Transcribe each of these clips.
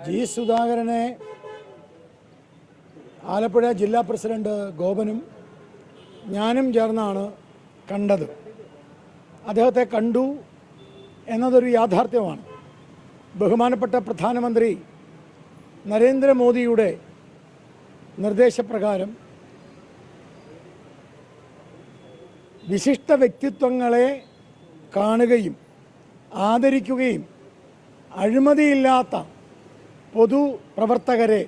G സുധാകരനെ ആലപ്പുഴ ജില്ലാ president ഗോപനും ഞാനും ചേർന്നാണ് കണ്ടത്. അദ്ദേഹത്തെ കണ്ടു എന്നതൊരു യാഥാർത്ഥ്യമാണ്. ബഹുമാനപ്പെട്ട പ്രധാനമന്ത്രി നരേന്ദ്രമോദിയുടെ നിർദ്ദേശപ്രകാരം വിശിഷ്ട വ്യക്തിത്വങ്ങളെ കാണുകയും ആദരിക്കുകയും അഴിമതിയില്ലാത്ത പൊതുപ്രവർത്തകരെ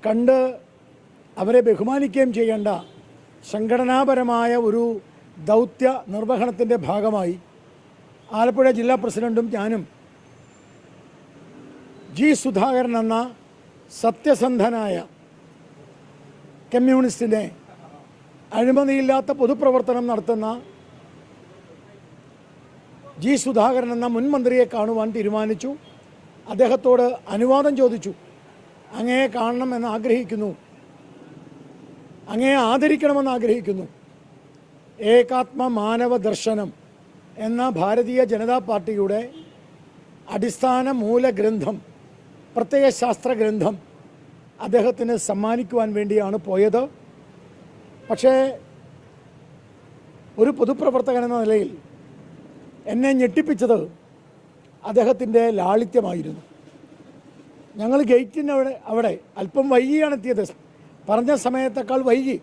കണ്ട് അവരെ ബഹുമാനിക്കുകയും ചെയ്യേണ്ട സംഘടനാപരമായ ഒരു ദൗത്യ നിർവഹണത്തിൻ്റെ ഭാഗമായി ആലപ്പുഴ ജില്ലാ പ്രസിഡൻറ്റും ഞാനും ജി സുധാകരൻ എന്ന സത്യസന്ധനായ കമ്മ്യൂണിസ്റ്റിനെ അഴിമതിയില്ലാത്ത പൊതുപ്രവർത്തനം നടത്തുന്ന ജി സുധാകരൻ എന്ന മുൻ മന്ത്രിയെ കാണുവാൻ തീരുമാനിച്ചു. അദ്ദേഹത്തോട് അനുവാദം ചോദിച്ചു. അങ്ങയെ കാണണമെന്ന് ആഗ്രഹിക്കുന്നു, അങ്ങയെ ആദരിക്കണമെന്ന് ആഗ്രഹിക്കുന്നു. ഏകാത്മ മാനവ ദർശനം എന്ന ഭാരതീയ ജനതാ പാർട്ടിയുടെ അടിസ്ഥാന മൂലഗ്രന്ഥം, പ്രത്യയ ശാസ്ത്ര ഗ്രന്ഥം അദ്ദേഹത്തിന് സമ്മാനിക്കുവാൻ വേണ്ടിയാണ് പോയത്. പക്ഷേ ഒരു പൊതുപ്രവർത്തകൻ എന്ന നിലയിൽ എന്നെ ഞെട്ടിപ്പിച്ചത് അദ്ദേഹത്തിൻ്റെ ലാളിത്യമായിരുന്നു. ഞങ്ങൾ ഗേറ്റിന് അവിടെ അല്പം വൈകിയാണ് എത്തിയത്, പറഞ്ഞ സമയത്തേക്കാൾ വൈകി.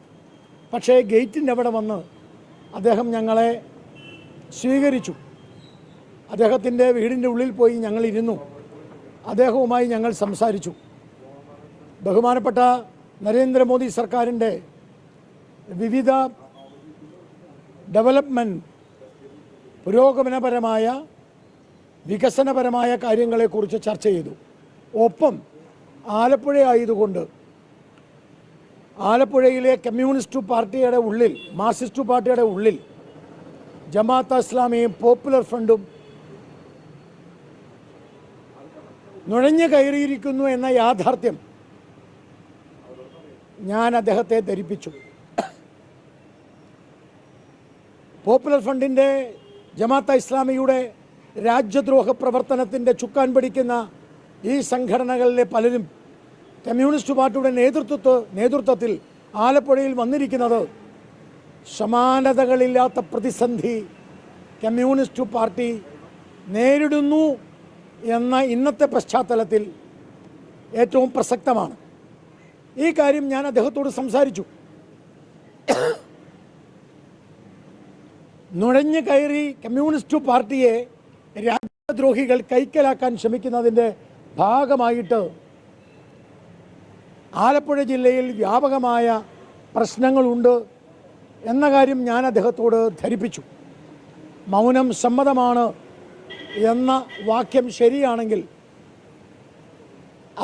പക്ഷേ ഗേറ്റിൻ്റെ അവിടെ വന്ന് അദ്ദേഹം ഞങ്ങളെ സ്വീകരിച്ചു. അദ്ദേഹത്തിൻ്റെ വീടിൻ്റെ ഉള്ളിൽ പോയി ഞങ്ങൾ ഇരുന്നു. അദ്ദേഹവുമായി ഞങ്ങൾ സംസാരിച്ചു. ബഹുമാനപ്പെട്ട നരേന്ദ്രമോദി സർക്കാരിൻ്റെ വിവിധ ഡെവലപ്മെൻറ്റ്, പുരോഗമനപരമായ വികസനപരമായ കാര്യങ്ങളെക്കുറിച്ച് ചർച്ച ചെയ്തു. ഒപ്പം ആലപ്പുഴ ആയതുകൊണ്ട് ആലപ്പുഴയിലെ കമ്മ്യൂണിസ്റ്റ് പാർട്ടിയുടെ ഉള്ളിൽ, മാർക്സിസ്റ്റ് പാർട്ടിയുടെ ഉള്ളിൽ ജമാഅത്തെ ഇസ്ലാമിയും പോപ്പുലർ ഫ്രണ്ടും നുഴഞ്ഞു കയറിയിരിക്കുന്നു എന്ന യാഥാർത്ഥ്യം ഞാൻ അദ്ദേഹത്തെ ധരിപ്പിച്ചു. പോപ്പുലർ ഫ്രണ്ടിൻ്റെ, ജമാഅത്തെ ഇസ്ലാമിയുടെ രാജ്യദ്രോഹ പ്രവർത്തനത്തിൻ്റെ ചുക്കാൻ പിടിക്കുന്ന ഈ സംഘടനകളിലെ പലരും കമ്മ്യൂണിസ്റ്റ് പാർട്ടിയുടെ നേതൃത്വത്തിൽ ആലപ്പുഴയിൽ വന്നിരിക്കുന്നത് സമാനതകളില്ലാത്ത പ്രതിസന്ധി കമ്മ്യൂണിസ്റ്റ് പാർട്ടി നേരിടുന്നു എന്ന ഇന്നത്തെ പശ്ചാത്തലത്തിൽ ഏറ്റവും പ്രസക്തമാണ്. ഈ കാര്യം ഞാൻ അദ്ദേഹത്തോട് സംസാരിച്ചു. നുഴഞ്ഞു കയറി കമ്മ്യൂണിസ്റ്റ് പാർട്ടിയെ രാജ്യദ്രോഹികൾ കൈക്കലാക്കാൻ ശ്രമിക്കുന്നതിൻ്റെ ഭാഗമായിട്ട് ആലപ്പുഴ ജില്ലയിൽ വ്യാപകമായ പ്രശ്നങ്ങളുണ്ട് എന്ന കാര്യം ഞാൻ അദ്ദേഹത്തോട് ധരിപ്പിച്ചു. മൗനം സമ്മതമാണ് എന്ന വാക്യം ശരിയാണെങ്കിൽ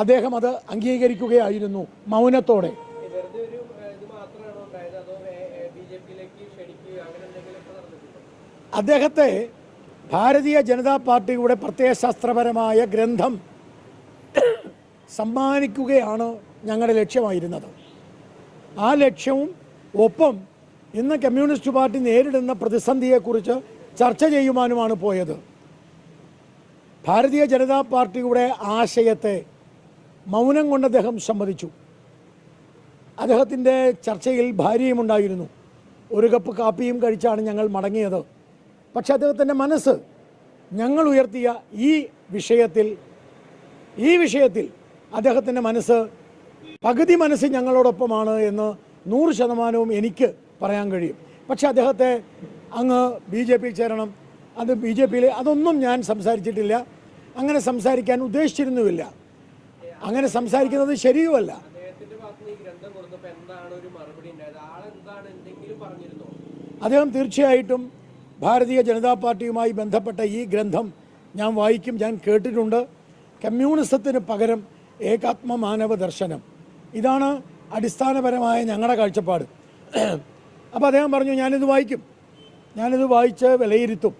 അദ്ദേഹം അത് അംഗീകരിക്കുകയായിരുന്നു മൗനത്തോടെ. അദ്ദേഹത്തെ ഭാരതീയ ജനതാ പാർട്ടിയുടെ പ്രത്യയശാസ്ത്രപരമായ ഗ്രന്ഥം സമ്മാനിക്കുകയാണ് ഞങ്ങളുടെ ലക്ഷ്യമായിരുന്നത്. ആ ലക്ഷ്യവും ഒപ്പം ഇന്ന് കമ്മ്യൂണിസ്റ്റ് പാർട്ടി നേരിടുന്ന പ്രതിസന്ധിയെക്കുറിച്ച് ചർച്ച ചെയ്യുവാനുമാണ് പോയത്. ഭാരതീയ ജനതാ പാർട്ടിയുടെ ആശയത്തെ മൗനം കൊണ്ട് അദ്ദേഹം സമ്മതിച്ചു. അദ്ദേഹത്തിൻ്റെ ചർച്ചയിൽ ഭാര്യയും ഉണ്ടായിരുന്നു. ഒരു കപ്പ് കാപ്പിയും കഴിച്ചാണ് ഞങ്ങൾ മടങ്ങിയത്. പക്ഷെ അദ്ദേഹത്തിൻ്റെ മനസ്സ് ഞങ്ങൾ ഉയർത്തിയ ഈ വിഷയത്തിൽ അദ്ദേഹത്തിൻ്റെ മനസ്സ്, പകുതി മനസ്സ് ഞങ്ങളോടൊപ്പമാണ് എന്ന് 100% എനിക്ക് പറയാൻ കഴിയും. പക്ഷെ അദ്ദേഹത്തെ അങ്ങ് BJP ചേരണം, അത് BJPയിൽ അതൊന്നും ഞാൻ സംസാരിച്ചിട്ടില്ല. അങ്ങനെ സംസാരിക്കാൻ ഉദ്ദേശിച്ചിരുന്നുമില്ല. അങ്ങനെ സംസാരിക്കുന്നത് ശരിയുമല്ല. അദ്ദേഹം തീർച്ചയായിട്ടും ഭാരതീയ ജനതാ പാർട്ടിയുമായി ബന്ധപ്പെട്ട ഈ ഗ്രന്ഥം ഞാൻ വായിക്കും, ഞാൻ കേട്ടിട്ടുണ്ട്. കമ്മ്യൂണിസത്തിന് പകരം ഏകാത്മ മാനവ ദർശനം, ഇതാണ് അടിസ്ഥാനപരമായ ഞങ്ങളുടെ കാഴ്ചപ്പാട്. അപ്പോൾ അദ്ദേഹം പറഞ്ഞു ഞാനിത് വായിക്കും, ഞാനിത് വായിച്ച് വിലയിരുത്തും.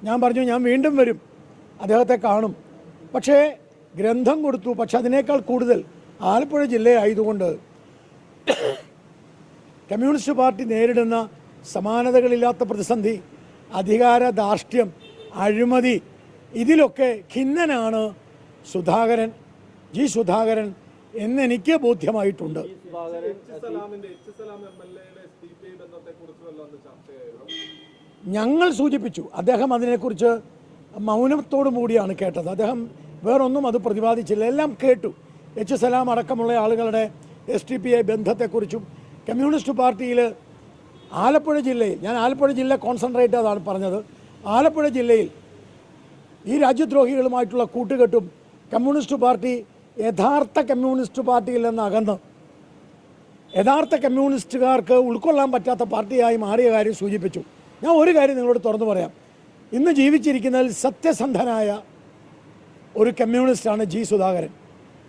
ഞാൻ പറഞ്ഞു ഞാൻ വീണ്ടും വരും, അദ്ദേഹത്തെ കാണും. പക്ഷേ ഗ്രന്ഥം കൊടുത്തു. പക്ഷെ അതിനേക്കാൾ കൂടുതൽ ആലപ്പുഴ ജില്ലയായതുകൊണ്ട് കമ്മ്യൂണിസ്റ്റ് പാർട്ടി നേരിടുന്ന സമാനതകളില്ലാത്ത പ്രതിസന്ധി, അധികാര ധാർഷ്ട്യം, അഴിമതി, ഇതിലൊക്കെ ഖിന്നനാണ് സുധാകരൻ ജി സുധാകരൻ എന്നെനിക്ക് ബോധ്യമായിട്ടുണ്ട്. ഞങ്ങൾ സൂചിപ്പിച്ചു, അദ്ദേഹം അതിനെക്കുറിച്ച് മൗനത്തോടു കൂടിയാണ് കേട്ടത്. അദ്ദേഹം വേറൊന്നും അത് പ്രതിപാദിച്ചില്ല, എല്ലാം കേട്ടു. എച്ച് സലാം അടക്കമുള്ള ആളുകളുടെ SDPI ബന്ധത്തെക്കുറിച്ചും കമ്മ്യൂണിസ്റ്റ് പാർട്ടിയിൽ ആലപ്പുഴ ജില്ലയിൽ, ഞാൻ ആലപ്പുഴ ജില്ല കോൺസെൻട്രേറ്റ് അതാണ് പറഞ്ഞത്, ആലപ്പുഴ ജില്ലയിൽ ഈ രാജ്യദ്രോഹികളുമായിട്ടുള്ള കൂട്ടുകെട്ടും കമ്മ്യൂണിസ്റ്റ് പാർട്ടി യഥാർത്ഥ കമ്മ്യൂണിസ്റ്റ് പാർട്ടിയിൽ നിന്ന് അകന്ന് യഥാർത്ഥ കമ്മ്യൂണിസ്റ്റുകാർക്ക് ഉൾക്കൊള്ളാൻ പറ്റാത്ത പാർട്ടിയായി മാറിയ കാര്യം സൂചിപ്പിച്ചു. ഞാൻ ഒരു കാര്യം നിങ്ങളോട് തുറന്നു പറയാം, ഇന്ന് ജീവിച്ചിരിക്കുന്നതിൽ സത്യസന്ധനായ ഒരു കമ്മ്യൂണിസ്റ്റാണ് ജി സുധാകരൻ.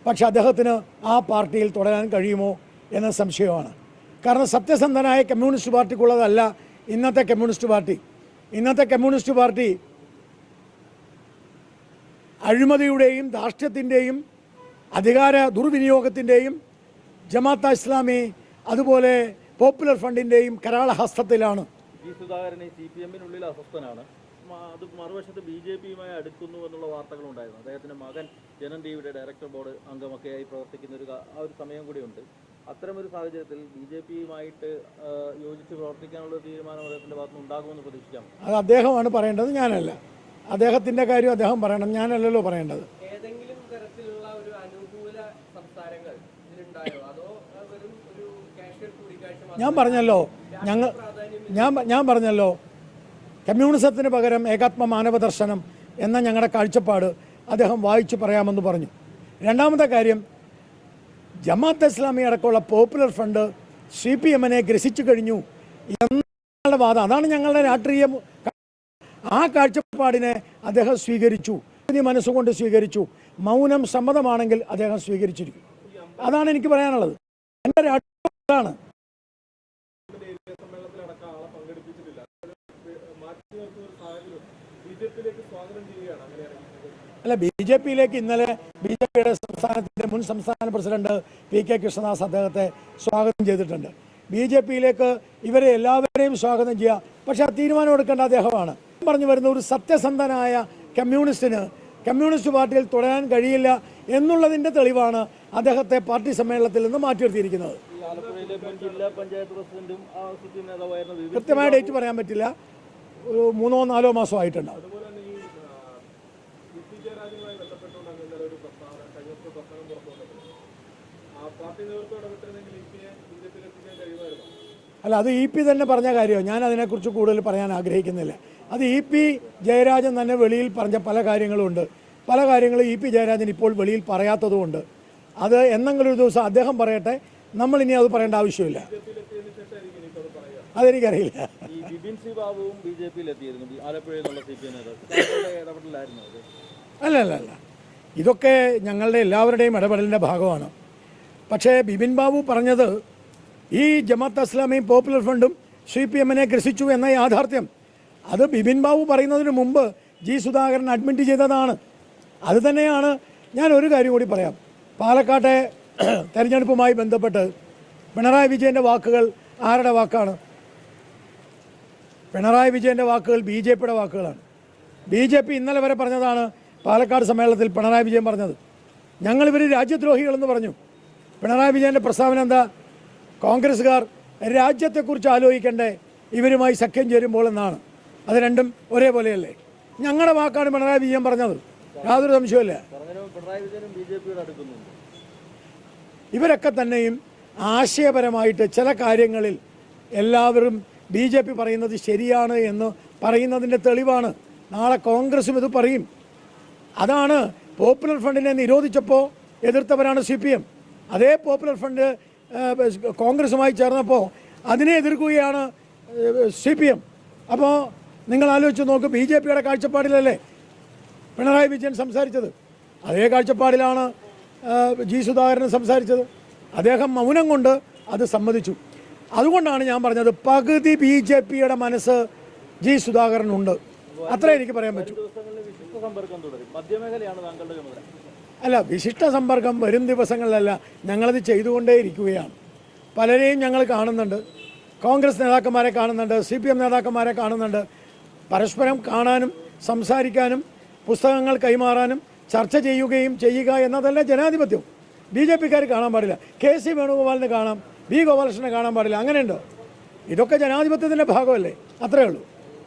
പക്ഷെ അദ്ദേഹത്തിന് ആ പാർട്ടിയിൽ തുടരാൻ കഴിയുമോ എന്ന സംശയമാണ്. കാരണം സത്യസന്ധനായ കമ്മ്യൂണിസ്റ്റ് പാർട്ടിക്കുള്ളതല്ല ഇന്നത്തെ കമ്മ്യൂണിസ്റ്റ് പാർട്ടി. ഇന്നത്തെ കമ്മ്യൂണിസ്റ്റ് പാർട്ടി അഴിമതിയുടെയും ധാർഷ്ട്യത്തിൻ്റെയും അധികാര ദുർവിനിയോഗത്തിൻ്റെയും ജമാഅത്തെ ഇസ്ലാമി അതുപോലെ പോപ്പുലർ ഫണ്ടിൻ്റെയും കരാളഹസ്തത്തിലാണ്. ജി സുധാകരൻ CPM-നുള്ളിൽ അസ്വസ്ഥനാണ്. അത് മറുവശത്ത് BJP-യുമായി അടുക്കുന്നു എന്നുള്ള വാർത്തകളുണ്ടായിരുന്നു. അദ്ദേഹത്തിൻ്റെ മകൻ ജനം ടിവിയുടെ ഡയറക്ടർ ബോർഡ് അംഗമൊക്കെയായി പ്രവർത്തിക്കുന്ന ഒരു സമയം കൂടിയുണ്ട്. അത്തരമൊരു സാഹചര്യത്തിൽ BJP-യുമായിട്ട് യോജിച്ച് പ്രവർത്തിക്കാനുള്ള തീരുമാനം അദ്ദേഹത്തിൻ്റെ ഭാഗത്തുനിന്ന് ഉണ്ടാകുമെന്ന് പ്രതീക്ഷിക്കാം. അത് അദ്ദേഹമാണ് പറയേണ്ടത്, ഞാനല്ല. അദ്ദേഹത്തിൻ്റെ കാര്യം അദ്ദേഹം പറയണം, ഞാനല്ലല്ലോ പറയേണ്ടത്. ഏതെങ്കിലും തരത്തിലുള്ള ഒരു അനുകൂല സംസാരങ്ങൾ ഇതിലുണ്ടായോ, അതോ വെറും ഒരു കാഷ്വൽ കൂടിക്കാഴ്ച? ഞാൻ പറഞ്ഞല്ലോ കമ്മ്യൂണിസത്തിന് പകരം ഏകാത്മ മാനവ ദർശനം എന്ന ഞങ്ങളുടെ കാഴ്ചപ്പാട് അദ്ദേഹം വായിച്ചു പറയാമെന്ന് പറഞ്ഞു. രണ്ടാമത്തെ കാര്യം, ജമാഅത്തെ ഇസ്ലാമി അടക്കമുള്ള പോപ്പുലർ ഫണ്ട് CPM-നെ ഗ്രസിച്ചു കഴിഞ്ഞു എന്നുള്ള വാദം, അതാണ് ഞങ്ങളുടെ രാഷ്ട്രീയം. ആ കാഴ്ചപ്പാടിനെ അദ്ദേഹം സ്വീകരിച്ചു, മനസ്സുകൊണ്ട് സ്വീകരിച്ചു. മൗനം സമ്മതമാണെങ്കിൽ അദ്ദേഹം സ്വീകരിച്ചിരിക്കും. അതാണ് എനിക്ക് പറയാനുള്ളത്. എൻ്റെ രാഷ്ട്രീയമാണ്. അല്ല, BJP-യിലേക്ക് ഇന്നലെ BJP-യുടെ സംസ്ഥാനത്തിൻ്റെ മുൻ സംസ്ഥാന പ്രസിഡന്റ് PK കൃഷ്ണദാസ് അദ്ദേഹത്തെ സ്വാഗതം ചെയ്തിട്ടുണ്ട്. BJP-യിലേക്ക് ഇവരെ എല്ലാവരെയും സ്വാഗതം ചെയ്യുക, പക്ഷെ ആ തീരുമാനം എടുക്കേണ്ട അദ്ദേഹമാണ്. പറഞ്ഞു വരുന്ന ഒരു സത്യസന്ധനായ കമ്മ്യൂണിസ്റ്റിന് കമ്മ്യൂണിസ്റ്റ് പാർട്ടിയിൽ തുടരാൻ കഴിയില്ല എന്നുള്ളതിൻ്റെ തെളിവാണ് അദ്ദേഹത്തെ പാർട്ടി സമ്മേളനത്തിൽ നിന്ന് മാറ്റിയെടുത്തിരിക്കുന്നത്. കൃത്യമായ ഡേറ്റ് പറയാൻ പറ്റില്ല, ഒരു 3-4 മാസമായിട്ടുണ്ടാവും. അല്ല, അത് EP തന്നെ പറഞ്ഞ കാര്യമോ, ഞാൻ അതിനെക്കുറിച്ച് കൂടുതൽ പറയാൻ ആഗ്രഹിക്കുന്നില്ല. അത് EP ജയരാജൻ തന്നെ വെളിയിൽ പറഞ്ഞ പല കാര്യങ്ങളുമുണ്ട്. പല കാര്യങ്ങളും EP ജയരാജൻ ഇപ്പോൾ വെളിയിൽ പറയാത്തതുകൊണ്ട് അത് എന്തെങ്കിലും ഒരു ദിവസം അദ്ദേഹം പറയട്ടെ, നമ്മളിനി അത് പറയേണ്ട ആവശ്യമില്ല. അതെനിക്കറിയില്ല. അല്ല, ഇതൊക്കെ ഞങ്ങളുടെ എല്ലാവരുടെയും ഇടപെടലിൻ്റെ ഭാഗമാണ്. പക്ഷേ ബിപിൻ ബാബു പറഞ്ഞത് ഈ ജമാഅത്തെ ഇസ്ലാമിയും പോപ്പുലർ ഫണ്ടും CPM-നെ ഗ്രസിച്ചു എന്ന യാഥാർത്ഥ്യം, അത് ബിപിൻ ബാബു പറയുന്നതിന് മുമ്പ് ജി സുധാകരൻ അഡ്മിറ്റ് ചെയ്തതാണ്. അത് തന്നെയാണ്. ഞാൻ ഒരു കാര്യം കൂടി പറയാം. പാലക്കാട്ടെ തെരഞ്ഞെടുപ്പുമായി ബന്ധപ്പെട്ട് പിണറായി വിജയൻ്റെ വാക്കുകൾ ആരുടെ വാക്കാണ്? പിണറായി വിജയൻ്റെ വാക്കുകൾ BJP-യുടെ വാക്കുകളാണ്. BJP ഇന്നലെ വരെ പറഞ്ഞതാണ് പാലക്കാട് സമ്മേളനത്തിൽ പിണറായി വിജയൻ പറഞ്ഞത്. ഞങ്ങളിവർ രാജ്യദ്രോഹികളെന്ന് പറഞ്ഞു. പിണറായി വിജയൻ്റെ പ്രസ്താവന എന്താ? കോൺഗ്രസ്സുകാർ രാജ്യത്തെക്കുറിച്ച് ആലോചിക്കണ്ടേ ഇവരുമായി സഖ്യം ചേരുമ്പോൾ എന്നാണ്. അത് രണ്ടും ഒരേപോലെയല്ലേ? ഞങ്ങളുടെ വാക്കാണ് പിണറായി വിജയൻ പറഞ്ഞത്, യാതൊരു സംശയമില്ല. ഇവരൊക്കെ തന്നെയും ആശയപരമായിട്ട് ചില കാര്യങ്ങളിൽ എല്ലാവരും BJP പറയുന്നത് ശരിയാണ് എന്ന് പറയുന്നതിൻ്റെ തെളിവാണ്. നാളെ കോൺഗ്രസും ഇത് പറയും. അതാണ് പോപ്പുലർ ഫണ്ടിനെ നിരോധിച്ചപ്പോൾ എതിർത്തവരാണ് CPM. അതേ പോപ്പുലർ ഫണ്ട് കോൺഗ്രസുമായി ചേർന്നപ്പോൾ അതിനെ എതിർക്കുകയാണ് CPM. അപ്പോൾ നിങ്ങൾ ആലോചിച്ച് നോക്ക്, BJP-യുടെ കാഴ്ചപ്പാടിലല്ലേ പിണറായി വിജയൻ സംസാരിച്ചത്? അതേ കാഴ്ചപ്പാടിലാണ് ജി സുധാകരൻ സംസാരിച്ചത്. അദ്ദേഹം മൗനം കൊണ്ട് അത് സമ്മതിച്ചു. അതുകൊണ്ടാണ് ഞാൻ പറഞ്ഞത് പകുതി BJP-യുടെ മനസ്സ് ജി സുധാകരനുണ്ട്. അത്രേ എനിക്ക് പറയാൻ പറ്റൂ. അല്ല, വിശിഷ്ട സമ്പർക്കം വരും ദിവസങ്ങളിലല്ല, ഞങ്ങളത് ചെയ്തുകൊണ്ടേയിരിക്കുകയാണ്. പലരെയും ഞങ്ങൾ കാണുന്നുണ്ട്. കോൺഗ്രസ് നേതാക്കന്മാരെ കാണുന്നുണ്ട്, CPM നേതാക്കന്മാരെ കാണുന്നുണ്ട്. പരസ്പരം കാണാനും സംസാരിക്കാനും പുസ്തകങ്ങൾ കൈമാറാനും ചർച്ച ചെയ്യുക എന്നതല്ല ജനാധിപത്യം. BJPക്കാർ കാണാൻ പാടില്ല, KC വേണുഗോപാലിന് കാണാം, B ഗോപാലകൃഷ്ണനെ കാണാൻ പാടില്ല, അങ്ങനെയുണ്ടോ? ഇതൊക്കെ ജനാധിപത്യത്തിൻ്റെ ഭാഗമല്ലേ? അത്രയേ ഉള്ളൂ.